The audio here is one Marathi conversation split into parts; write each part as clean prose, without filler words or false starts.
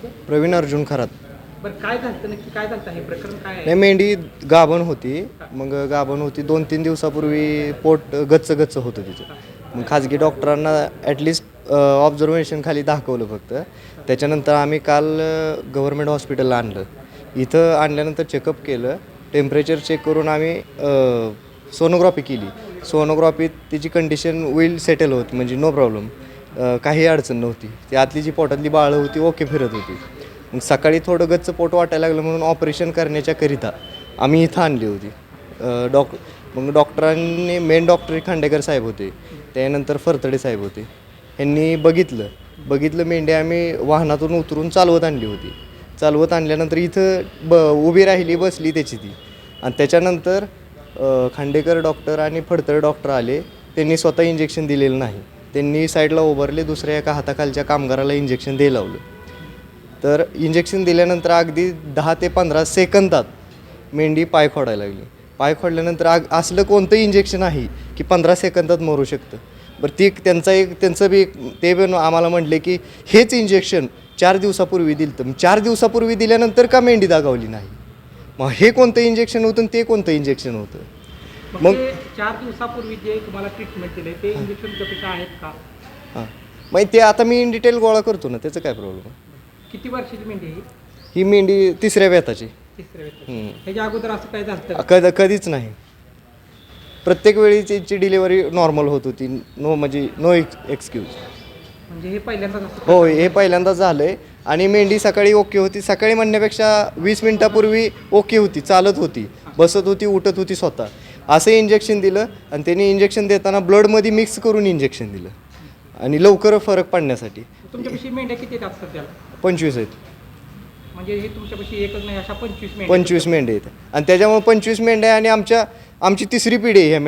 तुमचं? प्रवीण अर्जुन खरात. बरं, काय झालं नक्की, काय झालं हे प्रकरण काय आहे? नाही, मेंढी गाभण होती. मग गाभण होती 2-3 दिवसापूर्वी पोट गच्च होतं तिचं. मग खाजगी डॉक्टरांना ॲटलिस्ट ऑब्झर्वेशन खाली दाखवलं फक्त. त्याच्यानंतर आम्ही काल गव्हर्मेंट हॉस्पिटलला आणलं. इथं आणल्यानंतर चेकअप केलं, टेम्परेचर चेक करून आम्ही सोनोग्राफी केली. सोनोग्राफीत तिची कंडिशन विल सेटल होती, म्हणजे नो प्रॉब्लेम, काही अडचण नव्हती. ती आतली जी पोटातली बाळं होती ओके फिरत होती. मग सकाळी थोडं गच्च पोट वाटायला लागलं म्हणून ऑपरेशन करण्याच्याकरिता आम्ही इथं आणली होती. मग डॉक्टरांनी, मेन डॉक्टर खांडेकर साहेब होते, त्यानंतर फरतडे साहेब होते. ह्यांनी बघितलं मेंढी आम्ही वाहनातून उतरून चालवत आणली होती. चालवत आणल्यानंतर इथं उभी राहिली, बसली त्याची ती. आणि त्याच्यानंतर खांडेकर डॉक्टर आणि फडतरे डॉक्टर आले. त्यांनी स्वतः इंजेक्शन दिलेलं नाही. त्यांनी साईडला उभारले, दुसऱ्या एका हाताखालच्या कामगाराला इंजेक्शन द्यायला लावलं. तर इंजेक्शन दिल्यानंतर अगदी 10 ते 15 सेकंदात मेंढी पाय खोडायला लागली. पाय खोडल्यानंतर असलं कोणतं इंजेक्शन आहे की 15 सेकंदात मरू शकतं. बरं, त्यांचं बी ते पण आम्हाला म्हटले की हेच इंजेक्शन 4 दिवसापूर्वी दिलं. तर 4 दिवसापूर्वी दिल्यानंतर का मेंढी दागावली नाही? मग हे कोणतं इंजेक्शन होतं आणि ते कोणतं इंजेक्शन होतं? मग 4 दिवसापूर्वी जे तुम्हाला ट्रीटमेंट दिले ते इंजेक्शन तुमच्यापेक्षा आहेत का? हां, मग ते आता मी इन डिटेल गोळा करतो ना, त्याचं काय प्रॉब्लेम आहे? किती वर्षाची मेंढी आहे ही मेंढी 3ऱ्या वेताची. तिसऱ्या वेळेस ह्याच्या अगोदर असं काय झालं? कधीच नाही. प्रत्येक वेळी तिची डिलिव्हरी नॉर्मल होत होती. No excuse. म्हणजे हे पहिल्यांदाच असं? हो, हे पहिल्यांदाच झालं आहे. आणि मेंढी सकाळी ओके होती. सकाळी म्हणण्यापेक्षा 20 मिनटापूर्वी ओके होती, चालत होती, बसत होती, उठत होती स्वतः. असं इंजेक्शन दिलं आणि त्यांनी इंजेक्शन देताना ब्लडमध्ये मिक्स करून इंजेक्शन दिलं आणि लवकर फरक पडण्यासाठी. तुमच्यापाशी मेंढ्या किती आहेत सध्याला? 25 आहेत. म्हणजे हे तुमच्यापाशी एकच नाही, अशा 25 मेंढ्या आहेत. आणि त्याच्यामुळे 25 मेंढ्या आणि आमची 3री पिढी आहे ह्या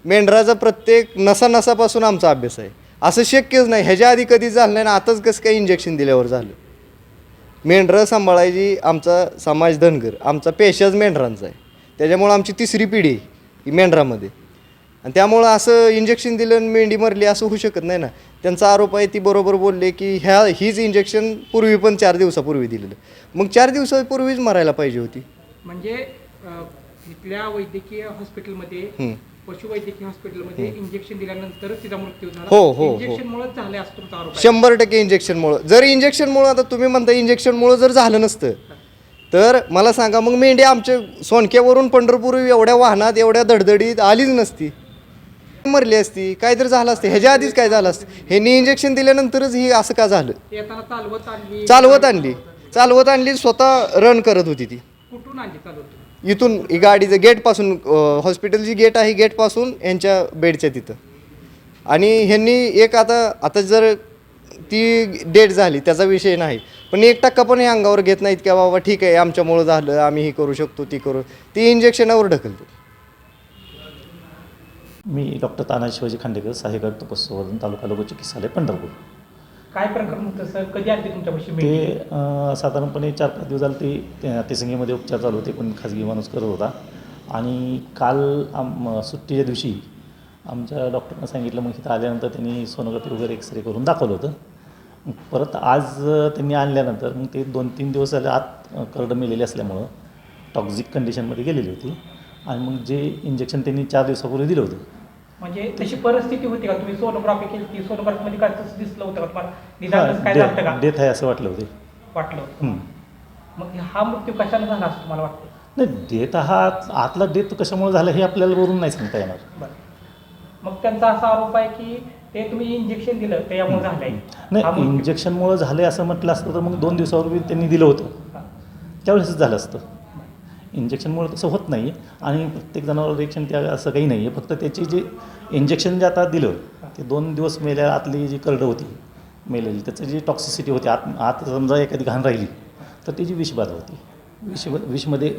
मेंढराचा. प्रत्येक नसापासून आमचा अभ्यास आहे. असं शक्यच नाही, ह्याच्या आधी कधीच झालं नाही ना आताच कसं काय इंजेक्शन दिल्यावर झालं. मेंढरं सांभाळायची आमचा समाज धनगर, आमचा पेशाच मेंढरांचा आहे. त्याच्यामुळं आमची 3री पिढी आहे ही मेंढरामध्ये. आणि त्यामुळं असं इंजेक्शन दिलं आणि मेंढी मरली असं होऊ शकत नाही ना. त्यांचा आरोप आहे, ती बरोबर बोलले की हीच इंजेक्शन पूर्वी पण 4 दिवसापूर्वी दिलेलं. मग 4 दिवसापूर्वीच मरायला पाहिजे होती. म्हणजे इथल्या वैद्यकीय हॉस्पिटलमध्ये, पशुवैद्यकीय हॉस्पिटलमध्ये इंजेक्शन दिल्यानंतर तिचा मृत्यू झाला. हो. इंजेक्शनमुळेच झाले असं तुमचा आरोप आहे? 100% इंजेक्शनमुळं. जर इंजेक्शनमुळं, आता तुम्ही म्हणता इंजेक्शनमुळं जर झालं नसतं तर मला सांगा, मग मेंढी आमच्या सोनक्यावरून पंढरपूर एवढ्या वाहनात, एवढ्या धडधडीत आलीच नसती, मरली असती, काहीतरी झालं असतं. ह्याच्या आधीच काय झालं असतं? ह्यांनी इंजेक्शन दिल्यानंतरच ही असं का झालं? येताना चालवत आणली स्वतः रन करत होती ती. कुठून आणली चालवत? इथून गाडीचं गेटपासून, हॉस्पिटलची गेट आहे, गेटपासून यांच्या बेडच्या तिथं. आणि ह्यांनी आता जर ती डेट झाली त्याचा विषय नाही, पण 1% पण हे अंगावर घेत नाहीत की बाबा ठीक आहे आमच्यामुळं झालं, आम्ही हे करू शकतो, ती करू. ती इंजेक्शनावर ढकलतो. मी डॉक्टर तानाजी शिवाजी खांडेकर, सहाय्यक तपस्वर्धन, तालुका लघु चिकित्सालय, पंढरपूर. काय प्रकरण होतं सर? कधी आली तुमच्यापाशी? ते साधारणपणे 4-5 दिवस झाले ते तिसंगीमध्ये उपचार चालू होते, पण खाजगी माणूस करत होता. आणि काल सुट्टीच्या दिवशी आमच्या डॉक्टरनं सांगितलं, मग इथं आल्यानंतर त्यांनी सोनोग्राफी वगैरे एक्सरे करून दाखवलं होतं. परत आज त्यांनी आणल्यानंतर मग ते 2-3 दिवस झाले आत करडं मेलेली असल्यामुळं टॉक्झिक कंडिशनमध्ये गेलेली होती. आणि मग जे इंजेक्शन त्यांनी 4 दिवसापूर्वी दिलं होतं. म्हणजे तशी परिस्थिती होती का? तुम्ही सोनोग्राफी केली, ती सोनोग्राफीमध्ये काय तसं दिसलं होतं का तुम्हाला? निदान काय झालं का? डेथ आहे असं वाटलं वाटलं. मग हा मृत्यू कशाने झाला असं तुम्हाला वाटतं? नाही, डेथ आतला डेथ कशामुळे झालं हे आपल्याला वरून नाही सांगता येणार. बरं, मग त्यांचा असा आरोप आहे की ते तुम्ही इंजेक्शन दिलं त्यामुळे झालं आहे. नाही, इंजेक्शनमुळं झालं असं म्हटलं असतं तर मग 2 दिवसापूर्वी त्यांनी दिलं होतं, त्यावेळेसच झालं असतं. इंजेक्शनमुळं तसं होत नाही. आणि प्रत्येक जनावर रिएक्शन त्या असं काही नाही आहे. फक्त त्याची जे इंजेक्शन जे आता दिलं ते 2 दिवस मेल्या आतली जी करडं होती मेलेली, त्याची जी टॉक्सिसिटी होती, आत समजा एखादी घाण राहिली तर त्याची विषबाधा होती,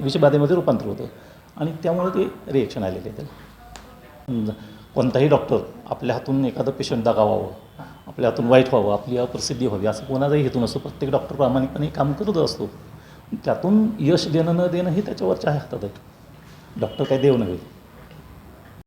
विषबाधेमध्ये रूपांतर होतं. आणि त्यामुळे ते रिएक्शन आलेले आहे त्याला. कोणताही डॉक्टर आपल्या हातून एखादं पेशंट दगावावं, आपल्या हातून वाईट व्हावं, आपली अप्रसिद्धी व्हावी असं कोणाचाही हेतू नसतो. प्रत्येक डॉक्टर प्रामाणिकपणे काम करत असतो. त्यातून यश देणं न देणं हे त्याच्यावरच्या हातात आहे. डॉक्टर काय देव नव्हे.